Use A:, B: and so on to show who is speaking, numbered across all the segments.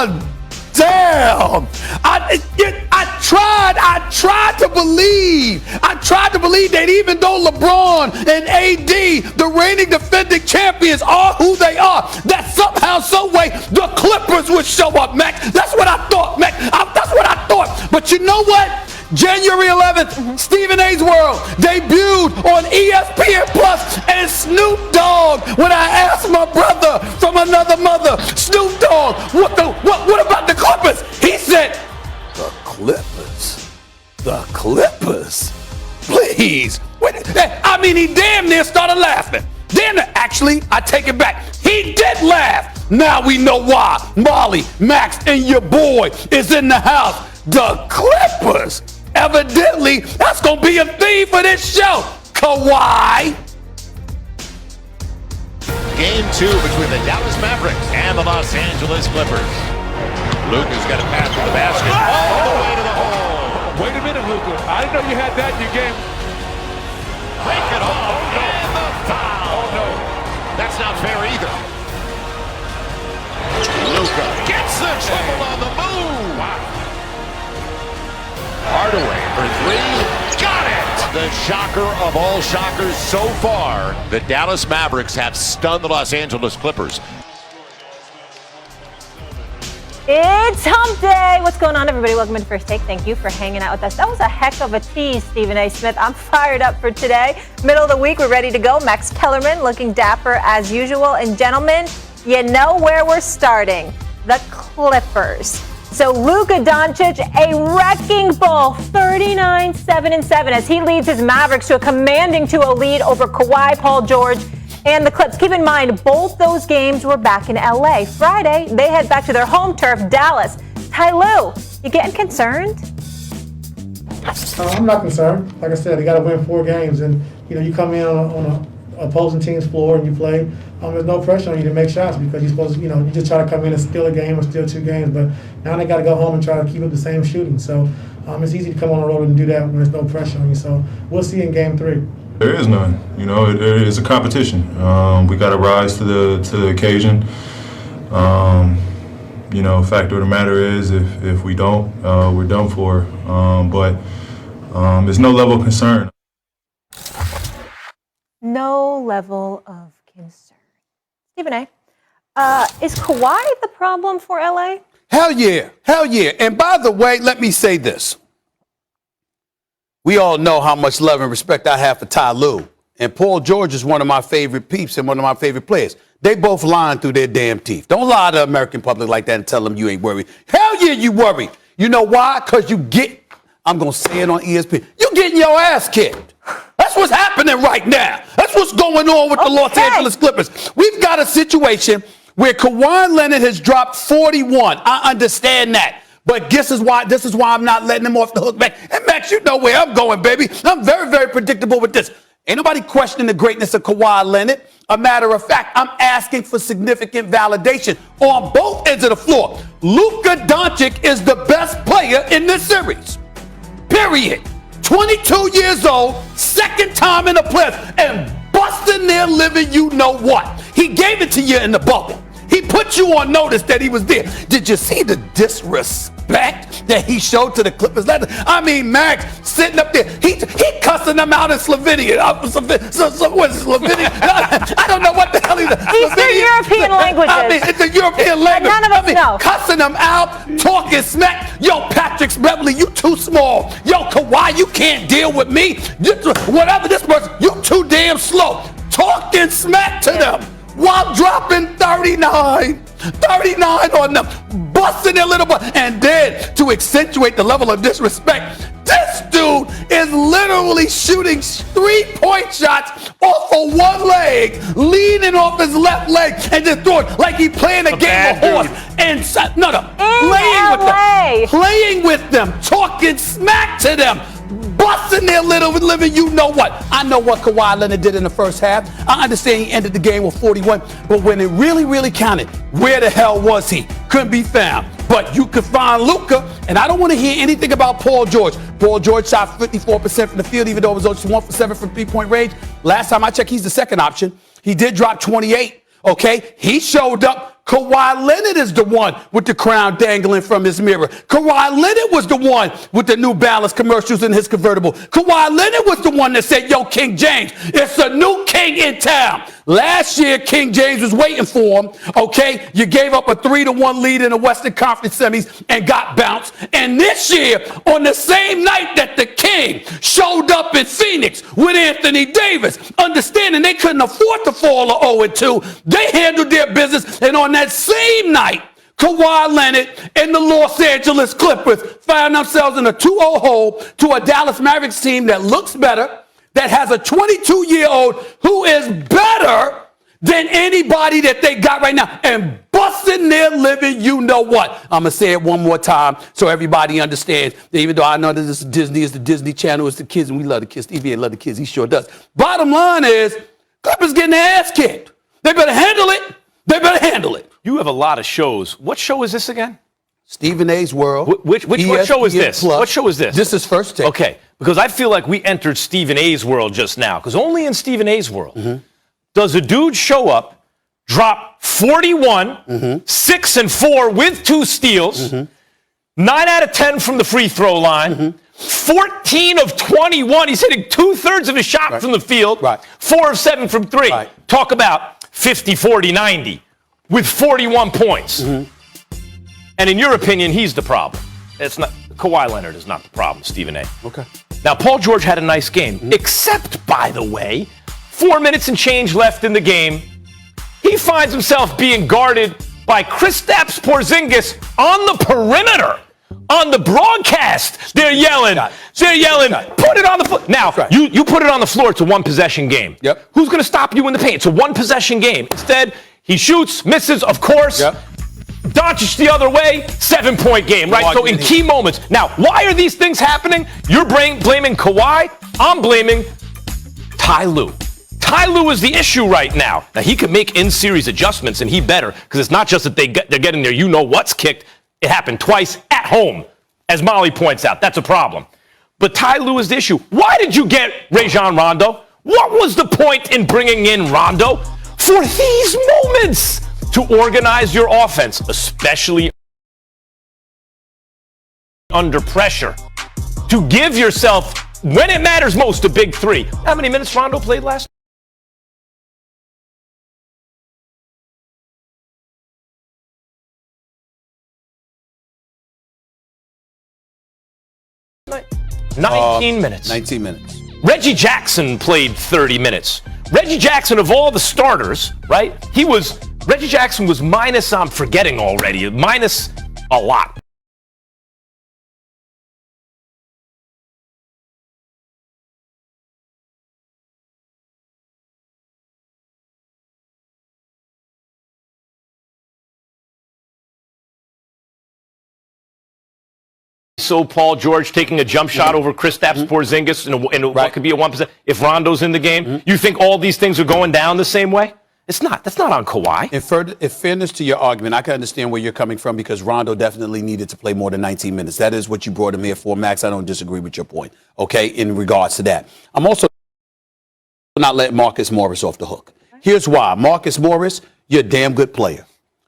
A: God damn! I tried to believe. I tried to believe that even though LeBron and AD, the reigning defending champions, are who they are, that somehow, some way, the Clippers would show up, Mac. That's what I thought, Mac. That's what I thought. But you know what? January 11th, Stephen A's World debuted on ESPN Plus, and Snoop Dogg, when I asked my brother from another mother, Snoop Dogg, what about the Clippers? He said, the Clippers? The Clippers? Please. I mean, he damn near started laughing. Actually, I take it back. He did laugh. Now we know why. Molly, Max, and your boy is in the house. The Clippers. Evidently, that's going to be a theme for this show. Kawhi.
B: Game 2 between the Dallas Mavericks and the Los Angeles Clippers. Luka's got to pass to the basket all the way to the hole.
C: Wait a minute, Luka. I didn't know you had that in your game.
B: Break it off. And the foul.
C: Oh, no.
B: That's not fair either. Luka gets the triple on the move.
C: Wow.
B: Hardaway for 3. Got it! The shocker of all shockers so far. The Dallas Mavericks have stunned the Los Angeles Clippers.
D: It's hump day. What's going on, everybody? Welcome to First Take. Thank you for hanging out with us. That was a heck of a tease, Stephen A. Smith. I'm fired up for today. Middle of the week, we're ready to go. Max Kellerman looking dapper as usual. And gentlemen, you know where we're starting. The Clippers. So Luka Doncic, a wrecking ball, 39-7-7 as he leads his Mavericks to a commanding 2-0 lead over Kawhi, Paul George, and the Clips. Keep in mind, both those games were back in LA. Friday, they head back to their home turf, Dallas. Ty Lue, you getting concerned?
E: I'm not concerned. Like I said, they got to win 4 games, and you come in on a opposing team's floor and you play. There's no pressure on you to make shots because you're supposed to, you just try to come in and steal a game or steal 2 games. But now they got to go home and try to keep up the same shooting. So it's easy to come on the road and do that when there's no pressure on you. So we'll see in Game 3.
F: There is none. It is a competition. We got to rise to the occasion. Fact of the matter is, if we don't, we're done for. But there's no level of concern.
D: No level of concern. Stephen A., is Kawhi the problem for LA?
A: Hell yeah. Hell yeah. And by the way, let me say this. We all know how much love and respect I have for Ty Lue. And Paul George is one of my favorite peeps and one of my favorite players. They both lying through their damn teeth. Don't lie to the American public like that and tell them you ain't worried. Hell yeah, you worried. You know why? Because I'm going to say it on ESPN, you getting your ass kicked. That's what's happening right now. That's what's going on with the Los Angeles Clippers. We've got a situation where Kawhi Leonard has dropped 41. I understand that. But this is why I'm not letting him off the hook, Max. And Max, you know where I'm going, baby. I'm very, very predictable with this. Ain't nobody questioning the greatness of Kawhi Leonard. A matter of fact, I'm asking for significant validation on both ends of the floor. Luka Doncic is the best player in this series. Period. 22 years old, second time in the playoffs, and busting their living you know what. He gave it to you in the bubble. He put you on notice that he was there. Did you see the disrespect that he showed to the Clippers? I mean, Max sitting up there, he cussing them out in Slovenian. What is Slovenian? I don't know what the hell he's
D: Eastern European languages.
A: I mean, it's a European language.
D: None of us know.
A: Cussing them out, talking smack. Yo, Patrick Beverly, you too small. Yo, Kawhi, you can't deal with me. Whatever this person, you too damn slow. Talking smack to them while dropping 39 on them, busting their little butt. And then to accentuate the level of disrespect, this dude is literally shooting 3-point shots off of one leg, leaning off his left leg, and just throwing like he playing a game of horse. And playing with them, talking smack to them, busting their little living you know what. I know what Kawhi Leonard did in the first half. I understand he ended the game with 41, but when it really, really counted, where the hell was he? Couldn't be found. But you could find Luka, and I don't want to hear anything about Paul George. Paul George shot 54% from the field, even though it was only 1 for 7 from 3-point range. Last time I checked, he's the second option. He did drop 28, okay? He showed up. Kawhi Leonard is the one with the crown dangling from his mirror. Kawhi Leonard was the one with the New Balance commercials in his convertible. Kawhi Leonard was the one that said, yo, King James, it's a new king in town. Last year, King James was waiting for him, okay? You gave up a 3-1 lead in the Western Conference semis and got bounced. And this year, on the same night that the King showed up in Phoenix with Anthony Davis, understanding they couldn't afford to fall to 0-2, they handled their business. And on that same night, Kawhi Leonard and the Los Angeles Clippers found themselves in a 2-0 hole to a Dallas Mavericks team that looks better, that has a 22-year-old who is better than anybody that they got right now, and busting their living, you know what. I'm going to say it one more time so everybody understands that even though I know that this is Disney, it's the Disney Channel, it's the kids, and we love the kids. Stevie love the kids. He sure does. Bottom line is, Clippers getting their ass kicked. They better handle it. They better handle it.
G: You have a lot of shows. What show is this again?
A: Stephen A's World.
G: What show is this?
A: Plus.
G: What show is this?
A: This is First Take.
G: Okay, because I feel like we entered Stephen A's world just now. Because only in Stephen A's world does a dude show up, drop 41, 6 and 4 with 2 steals, 9 out of 10 from the free throw line, 14 of 21. He's hitting 2/3 of his shot from the field, 4 of 7 from 3. Talk about 50, 40, 90 with 41 points. And in your opinion, he's the problem. It's not. Kawhi Leonard is not the problem, Stephen A.
A: Okay.
G: Now, Paul George had a nice game, except, by the way, 4 minutes and change left in the game. He finds himself being guarded by Kristaps Porzingis on the perimeter. On the broadcast, they're yelling. Put it on the floor. Now, you put it on the floor, it's a one-possession game.
A: Yep.
G: Who's going to stop you in the paint? It's a one-possession game. Instead, he shoots, misses, of course.
A: Yep.
G: Doncic the other way, 7-point game, right? So in key moments. Now, why are these things happening? You're blaming Kawhi. I'm blaming Ty Lue. Ty Lue is the issue right now. Now, he can make in-series adjustments, and he better, because it's not just that they're getting their you-know-what's kicked. It happened twice at home, as Molly points out. That's a problem. But Ty Lue is the issue. Why did you get Rajon Rondo? What was the point in bringing in Rondo? For these moments to organize your offense, especially under pressure, to give yourself, when it matters most, a big 3. How many minutes Rondo played last night? 19 minutes.
A: 19 minutes.
G: Reggie Jackson played 30 minutes. Reggie Jackson, of all the starters, right? Reggie Jackson was minus, I'm forgetting already, minus a lot. So Paul George taking a jump shot over Kristaps Porzingis in what could be a 1%. If Rondo's in the game, you think all these things are going down the same way? It's not. That's not on Kawhi.
A: In fairness to your argument, I can understand where you're coming from because Rondo definitely needed to play more than 19 minutes. That is what you brought him here for, Max. I don't disagree with your point, okay, in regards to that. I'm also not letting Marcus Morris off the hook. Here's why. Marcus Morris, you're a damn good player.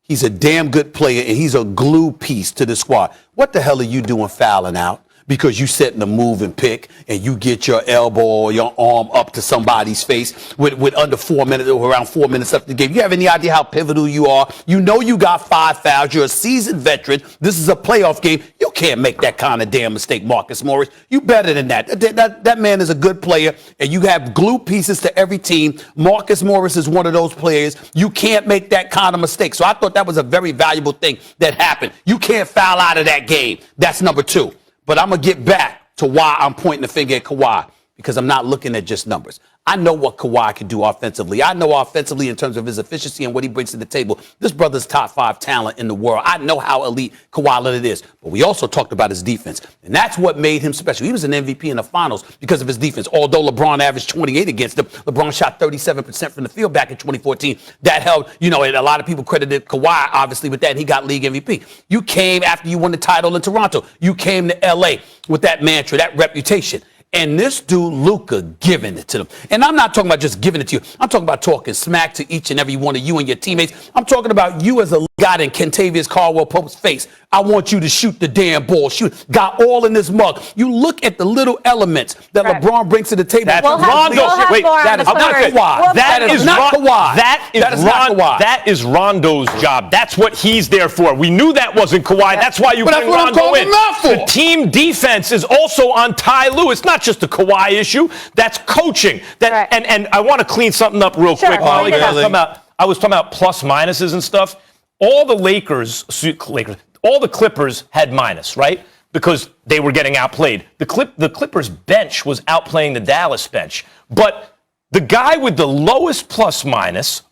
A: He's a damn good player, and he's a glue piece to the squad. What the hell are you doing fouling out? Because you setting a move and pick, and you get your elbow or your arm up to somebody's face with under 4 minutes or around 4 minutes left in the game. You have any idea how pivotal you are? You know you got 5 fouls. You're a seasoned veteran. This is a playoff game. You can't make that kind of damn mistake, Marcus Morris. You better than that. That man is a good player, and you have glue pieces to every team. Marcus Morris is one of those players. You can't make that kind of mistake. So I thought that was a very valuable thing that happened. You can't foul out of that game. That's number 2. But I'm going to get back to why I'm pointing the finger at Kawhi, because I'm not looking at just numbers. I know what Kawhi can do offensively. I know offensively in terms of his efficiency and what he brings to the table. This brother's top 5 talent in the world. I know how elite Kawhi Leonard is. But we also talked about his defense. And that's what made him special. He was an MVP in the finals because of his defense. Although LeBron averaged 28 against him, LeBron shot 37% from the field back in 2014. That helped, and a lot of people credited Kawhi, obviously, with that, and he got league MVP. You came after you won the title in Toronto. You came to L.A. with that mantra, that reputation. And this dude, Luka, giving it to them. And I'm not talking about just giving it to you. I'm talking about talking smack to each and every one of you and your teammates. I'm talking about you as a guy in Kentavious Caldwell-Pope's face. I want you to shoot the damn ball. Shoot. Got all in this mug. You look at the little elements that LeBron brings to the table.
G: That's
D: We'll have-
G: Rondo.
D: we'll have
G: Wait,
D: more on
G: that
D: the
G: is not
D: Clippers.
G: Kawhi.
D: We'll-
G: That is not Kawhi.
A: That
G: That is Rondo's job. That's what he's there for. We knew that wasn't Kawhi. That's why you
A: But
G: bring
A: that's what I'm
G: Rondo
A: calling
G: in.
A: him out for.
G: The team defense is also on Ty Lue. It's not just a Kawhi issue. That's coaching.
D: Right.
G: And I want to clean something up real
D: Sure.
G: quick.
D: Oh,
G: Molly,
D: really?
G: I was talking about plus minuses and stuff. All the all the Clippers had minus, right? Because they were getting outplayed. The Clippers bench was outplaying the Dallas bench. But the guy with the lowest plus minus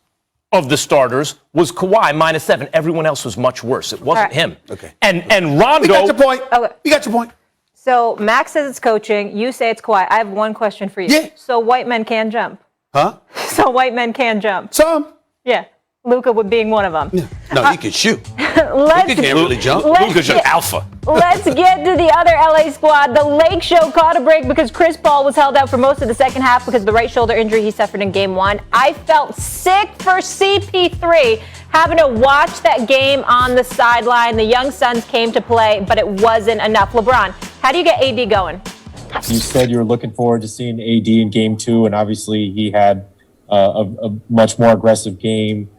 G: of the starters was Kawhi, -7. Everyone else was much worse. It wasn't
D: Right.
G: him.
A: Okay.
G: And Rondo.
A: We got your point.
D: Okay.
A: We got your point.
D: So Max says it's coaching. You say it's Kawhi. I have one question for you.
A: Yeah.
D: So white men can jump.
A: Huh?
D: So white men can jump.
A: Some.
D: Yeah. Luka would being one of them.
A: No, he can shoot.
D: Let's
A: He can't really jump.
G: Luka's an alpha.
D: Let's get to the other LA squad. The Lake Show caught a break because Chris Paul was held out for most of the second half because of the right shoulder injury he suffered in Game 1. I felt sick for CP3 having to watch that game on the sideline. The young Suns came to play, but it wasn't enough. LeBron, how do you get AD going?
H: You said you were looking forward to seeing AD in Game 2, and obviously he had a much more aggressive game